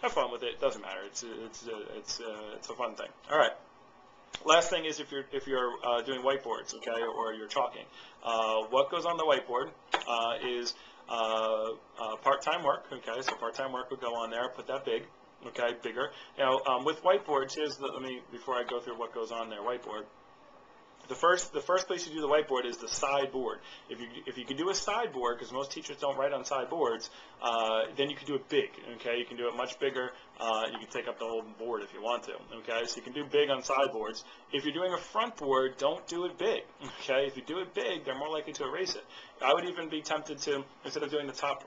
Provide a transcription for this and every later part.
have fun with it. It doesn't matter. It's a fun thing. All right. Last thing is if you're doing whiteboards, okay, or you're chalking, what goes on the whiteboard is part-time work. Okay, so part-time work would go on there. Put that big. Okay, bigger. Now with whiteboards, before I go through what goes on their whiteboard. The first place you do the whiteboard is the sideboard. If you can do a sideboard, because most teachers don't write on sideboards, then you can do it big. Okay, you can do it much bigger. You can take up the whole board if you want to. Okay, so you can do big on sideboards. If you're doing a front board, don't do it big. Okay, if you do it big, they're more likely to erase it. I would even be tempted to, instead of doing the top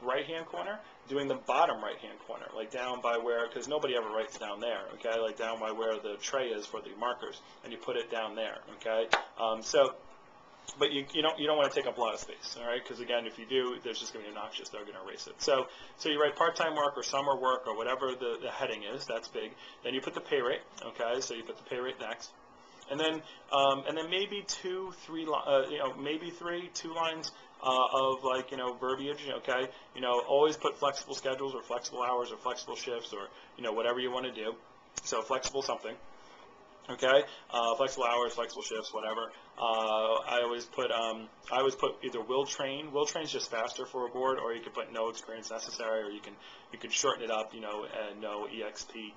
right-hand corner, doing the bottom right-hand corner, like down by where, because nobody ever writes down there, okay, like down by where the tray is for the markers, and you put it down there, okay. But you don't want to take up a lot of space, all right, because again, if you do, there's just going to be obnoxious. They're going to erase it. So you write part-time work or summer work or whatever the heading is. That's big. Then you put the pay rate, okay. So you put the pay rate next. And then maybe two lines of verbiage, okay. Always put flexible schedules or flexible hours or flexible shifts or whatever you want to do. So flexible something, okay. Flexible hours, flexible shifts, whatever. I always put either will train. Will train is just faster for a board, or you can put no experience necessary, or you can shorten it up, and no exp.nec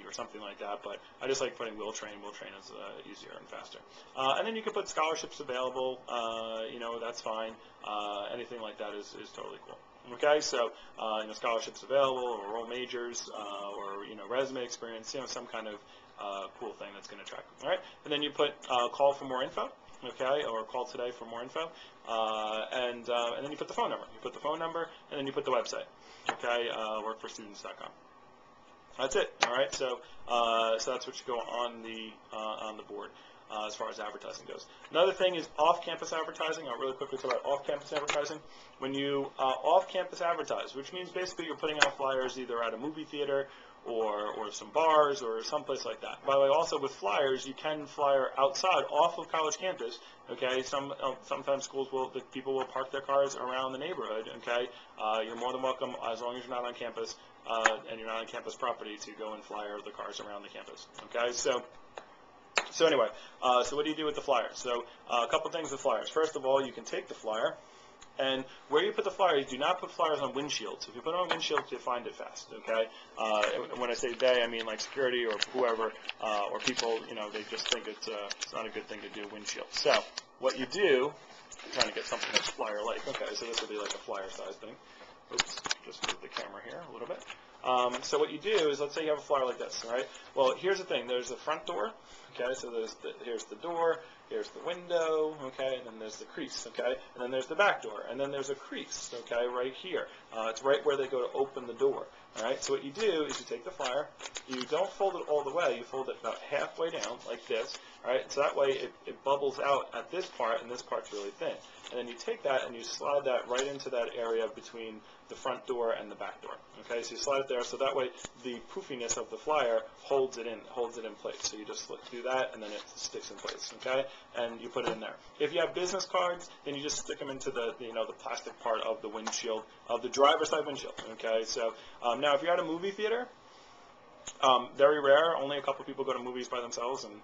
or something like that. But I just like putting will train. Will train is easier and faster. And then you can put scholarships available. That's fine. Anything like that is totally cool. Okay, so scholarships available, or role majors, or resume experience, some kind of cool thing that's going to track. All right, and then you put call for more info, okay, or call today for more info, and then you put the phone number. You put the phone number, and then you put the website. Okay, workforstudents.com. That's it. All right, so that's what you go on the board. As far as advertising goes. Another thing is off-campus advertising. I'll really quickly talk about off-campus advertising. When you off-campus advertise, which means basically you're putting out flyers either at a movie theater or some bars or someplace like that. By the way, also with flyers, you can flyer outside, off of college campus. Okay, sometimes people will park their cars around the neighborhood. Okay, you're more than welcome, as long as you're not on campus and you're not on campus property, to go and flyer the cars around the campus. Okay, so anyway, so what do you do with the flyer? So a couple things with flyers. First of all, you can take the flyer, and where you put the flyer, you do not put flyers on windshields. If you put it on windshields, you find it fast, okay? When I say they, I mean like security or whoever, or people, they just think it's not a good thing to do windshield. So what you do, I'm trying to get something that's flyer-like. Okay, so this would be like a flyer-size thing. Oops, just move the camera here a little bit. So what you do is, let's say you have a flyer like this, all right? Well, here's the thing. There's the front door, okay? So here's the door, here's the window, okay? And then there's the crease, okay? And then there's the back door, and then there's a crease, okay, right here. It's right where they go to open the door, all right? So what you do is you take the flyer, you don't fold it all the way, you fold it about halfway down, like this, all right? So that way it bubbles out at this part, and this part's really thin. And then you take that and you slide that right into that area between the front door and the back door. Okay, so you slide it there, so that way the poofiness of the flyer holds it in place. So you just do that, and then it sticks in place. Okay, and you put it in there. If you have business cards, then you just stick them into the the plastic part of the windshield, of the driver's side windshield. Okay, so now if you're at a movie theater, very rare. Only a couple people go to movies by themselves, and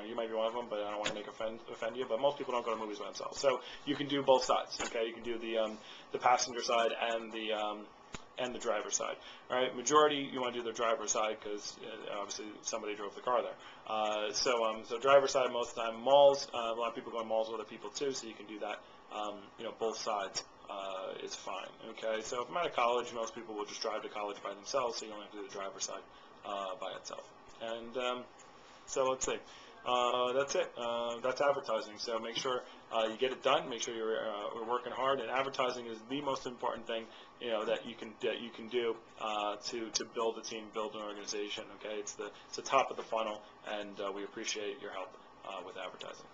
you might be one of them, but I don't want to offend you. But most people don't go to movies by themselves, so you can do both sides. Okay, you can do the passenger side and the driver's side. All right, majority you want to do the driver's side because obviously somebody drove the car there. So driver's side most of the time. Malls, a lot of people go to malls with other people too, so you can do that. Both sides is fine. Okay, so if I'm at a college, most people will just drive to college by themselves, so you only have to do the driver's side by itself. And so let's see. That's it. That's advertising. So make sure you get it done. Make sure you're working hard. And advertising is the most important thing that you can do to build a team, build an organization. Okay, it's the top of the funnel, and we appreciate your help with advertising.